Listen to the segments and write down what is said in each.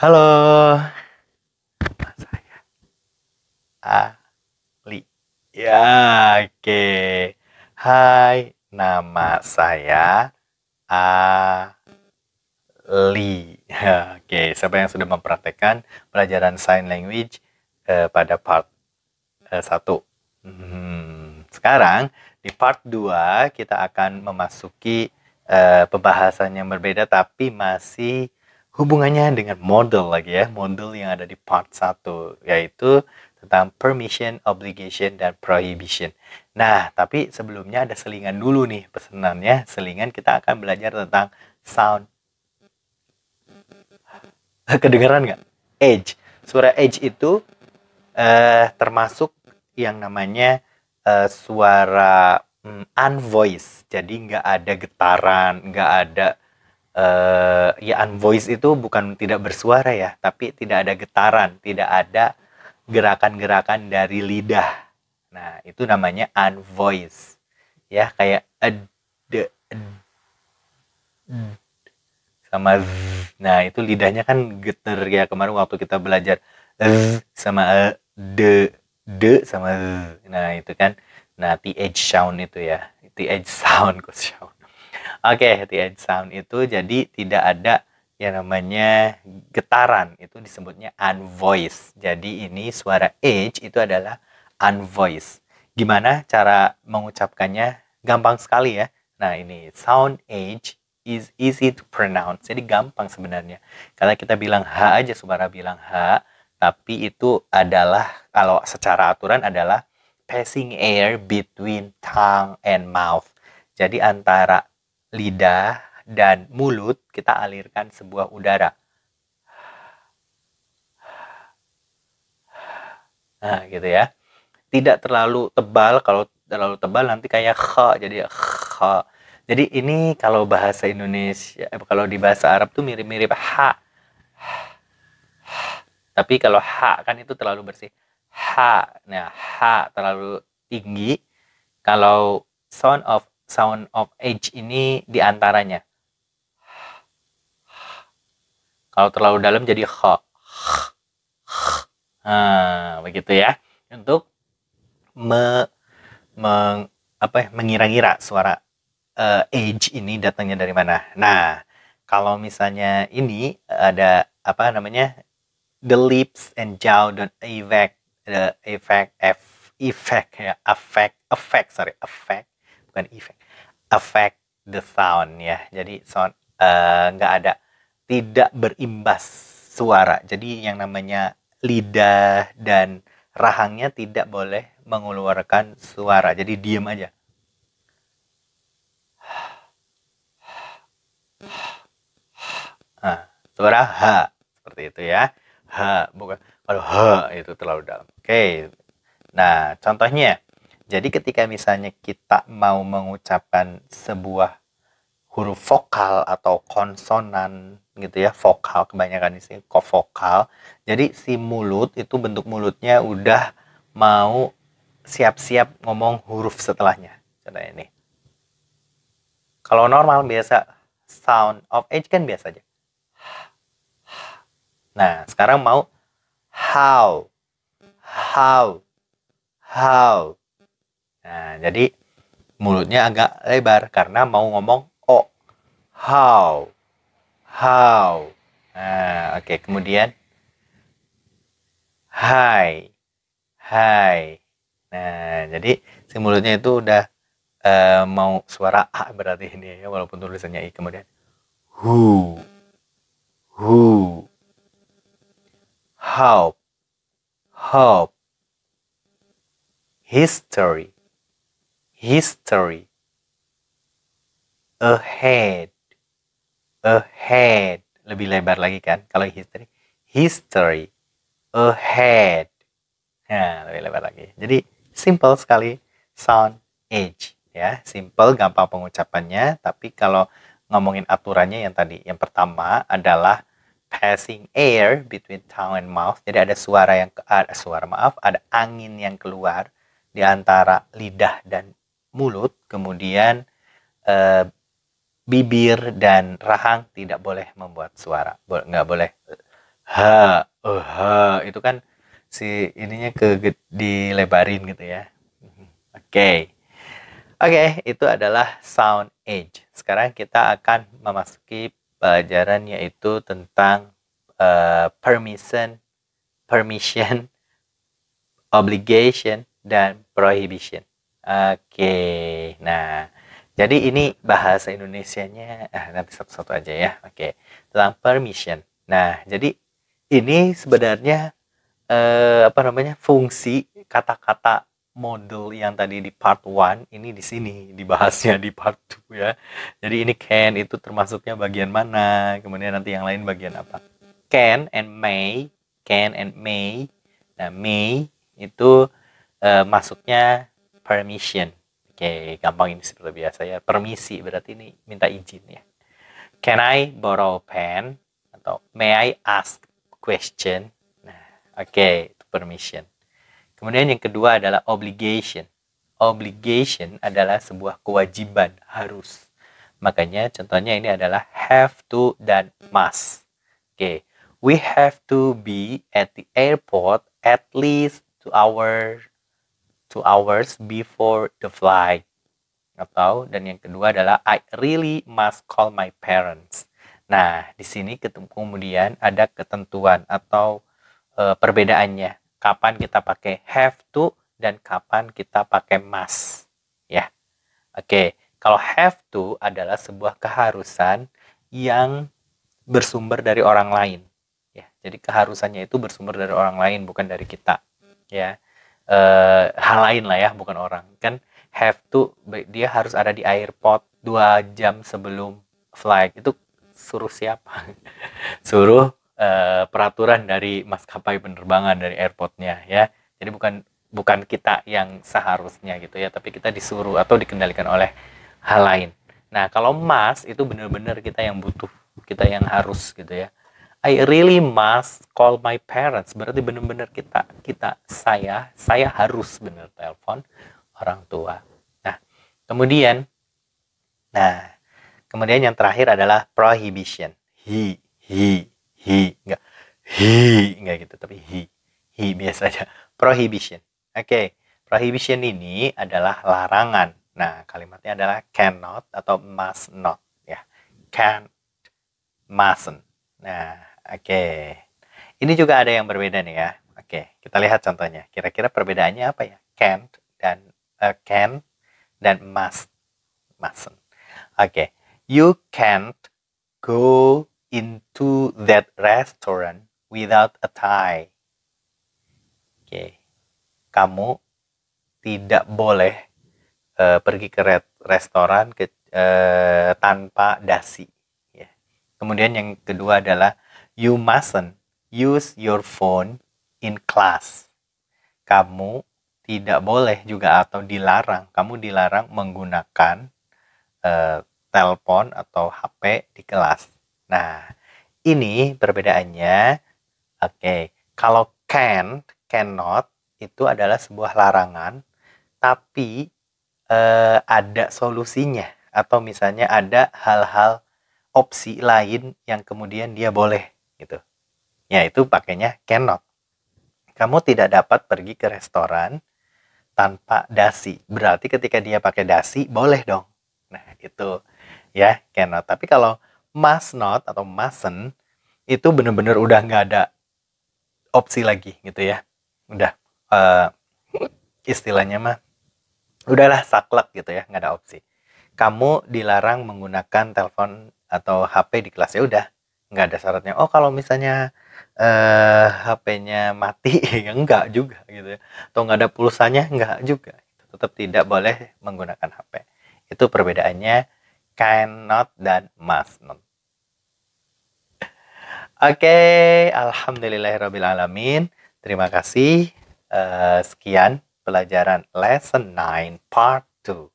Halo, saya Ali. Ya, oke. Hai, nama saya Ali. Oke, siapa yang sudah mempraktekkan pelajaran sign language pada part 1? Sekarang di part 2 kita akan memasuki pembahasan yang berbeda tapi masih hubungannya dengan model lagi ya, model yang ada di part 1 yaitu tentang permission, obligation, dan prohibition. Nah, tapi sebelumnya ada selingan dulu nih pesenannya. Selingan kita akan belajar tentang sound. Kedengeran nggak? Edge. Suara edge itu termasuk yang namanya suara unvoiced. Jadi nggak ada getaran, nggak ada ya unvoiced itu bukan tidak bersuara ya, tapi tidak ada getaran, tidak ada gerakan-gerakan dari lidah. Nah, itu namanya unvoiced. Ya, kayak sama z. Nah, itu lidahnya kan geter ya. Kemarin waktu kita belajar sama d sama z. Nah, itu kan. Nah, th sound itu ya. Th sound kok sound. Oke, th sound itu jadi tidak ada yang namanya getaran. Itu disebutnya unvoiced. Jadi ini suara h itu adalah unvoiced. Gimana cara mengucapkannya? Gampang sekali ya. Nah, ini sound h is easy to pronounce. Jadi gampang sebenarnya. Karena kita bilang H aja, Subara bilang H, tapi itu adalah, kalau secara aturan adalah passing air between tongue and mouth. Jadi antara lidah dan mulut kita alirkan sebuah udara. Nah, gitu ya. Tidak terlalu tebal, kalau terlalu tebal nanti kayak kh, jadi kh. Jadi ini kalau bahasa Indonesia, kalau di bahasa Arab tuh mirip-mirip h. Tapi kalau h kan itu terlalu bersih. H. Nah, h terlalu tinggi. Kalau sound of h ini diantaranya. Kalau terlalu dalam jadi kh. Nah, begitu ya. Untuk mengira-ngira suara age ini datangnya dari mana. Nah, kalau misalnya ini ada apa namanya, the lips and jaw don't affect the affect the sound ya. Jadi sound nggak ada, tidak berimbas suara. Jadi yang namanya lidah dan rahangnya tidak boleh mengeluarkan suara. Jadi diam aja. Nah, suara H seperti itu ya. H, bukan kalau H itu terlalu dalam. Oke. Nah, contohnya, jadi ketika misalnya kita mau mengucapkan sebuah huruf vokal atau konsonan gitu ya, vokal kebanyakan di sini kok vokal. Jadi si mulut itu bentuk mulutnya udah mau siap-siap ngomong huruf setelahnya. Contohnya ini. Kalau normal biasa sound of H kan biasa aja. Nah, sekarang mau how. Nah, jadi mulutnya agak lebar karena mau ngomong o. How. Nah, oke. Kemudian hi. Nah, jadi si mulutnya itu udah mau suara A berarti ini ya, walaupun tulisannya I. Kemudian who. Hope. History. Ahead. Lebih lebar lagi kan kalau history. Ahead. Nah, lebih lebar lagi. Jadi simple sekali sound age ya, simple, gampang pengucapannya. Tapi kalau ngomongin aturannya yang tadi, yang pertama adalah passing air between tongue and mouth. Jadi ada ada angin yang keluar di antara lidah dan mulut. Kemudian bibir dan rahang tidak boleh membuat suara, nggak boleh itu kan si ininya dilebarin gitu ya. Oke. Oke, itu adalah sound age. Sekarang kita akan memasuki pelajaran yaitu tentang permission, obligation, dan prohibition. Oke, nah, jadi ini bahasa Indonesianya, nanti satu-satu aja ya. Oke, tentang permission. Nah, jadi ini sebenarnya fungsi kata-kata model yang tadi di part 1 ini di sini dibahasnya di part 2 ya. Jadi ini can itu termasuknya bagian mana, kemudian nanti yang lain bagian apa. Can and may. Nah, may itu masuknya permission. Oke, gampang ini seperti biasa ya. Permisi berarti ini minta izin ya. Can I borrow pen? Atau may I ask question? Nah, oke, itu permission. Kemudian yang kedua adalah obligation. Obligation adalah sebuah kewajiban, harus. Makanya contohnya ini adalah have to dan must. Oke, we have to be at the airport at least 2 hours before the flight. Atau dan yang kedua adalah I really must call my parents. Nah, di sini kemudian ada ketentuan atau perbedaannya. Kapan kita pakai have to dan kapan kita pakai must. Ya. Oke, kalau have to adalah sebuah keharusan yang bersumber dari orang lain. Ya, jadi keharusannya itu bersumber dari orang lain, bukan dari kita. Ya, hal lain lah ya, bukan orang. Kan have to dia harus ada di airport 2 jam sebelum flight. Itu suruh siapa? Suruh peraturan dari maskapai penerbangan, dari airportnya ya. Jadi bukan kita yang seharusnya gitu ya, tapi kita disuruh atau dikendalikan oleh hal lain. Nah, kalau must itu benar-benar kita yang butuh, kita yang harus gitu ya. I really must call my parents. Berarti benar-benar saya harus benar telepon orang tua. Kemudian yang terakhir adalah prohibition. Enggak gitu, tapi he biasa aja. Prohibition. Oke, prohibition ini adalah larangan. Nah, kalimatnya adalah cannot atau must not ya. Can't, mustn't. Nah, oke. Ini juga ada yang berbeda nih ya. Oke, kita lihat contohnya. Kira-kira perbedaannya apa ya? Can dan mustn't. Oke, you can't go into that restaurant without a tie. Oke, kamu tidak boleh pergi ke restoran tanpa dasi. Ya. Kemudian yang kedua adalah you mustn't use your phone in class. Kamu tidak boleh juga atau kamu dilarang menggunakan telepon atau HP di kelas. Nah, ini perbedaannya. Oke, kalau cannot itu adalah sebuah larangan, tapi ada solusinya. Atau misalnya ada hal-hal opsi lain yang kemudian dia boleh gitu. Ya, itu pakainya cannot. Kamu tidak dapat pergi ke restoran tanpa dasi. Berarti ketika dia pakai dasi, boleh dong. Nah, itu ya cannot. Tapi kalau must not atau mustn't itu benar-benar udah nggak ada opsi lagi gitu ya. Udah istilahnya mah udahlah saklek gitu ya, nggak ada opsi. Kamu dilarang menggunakan telepon atau HP di kelas, ya udah, nggak ada syaratnya. Oh, kalau misalnya HP-nya mati ya enggak juga gitu ya. Atau nggak ada pulsanya enggak juga. Tetap tidak boleh menggunakan HP. Itu perbedaannya cannot dan must not. Oke, alhamdulillahirrabbilalamin. Terima kasih. Sekian pelajaran lesson 9 part 2.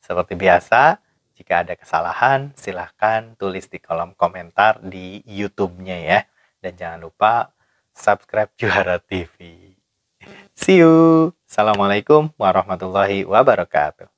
Seperti biasa, jika ada kesalahan silahkan tulis di kolom komentar di YouTube-nya ya. Dan jangan lupa subscribe Juara TV. See you. Assalamualaikum warahmatullahi wabarakatuh.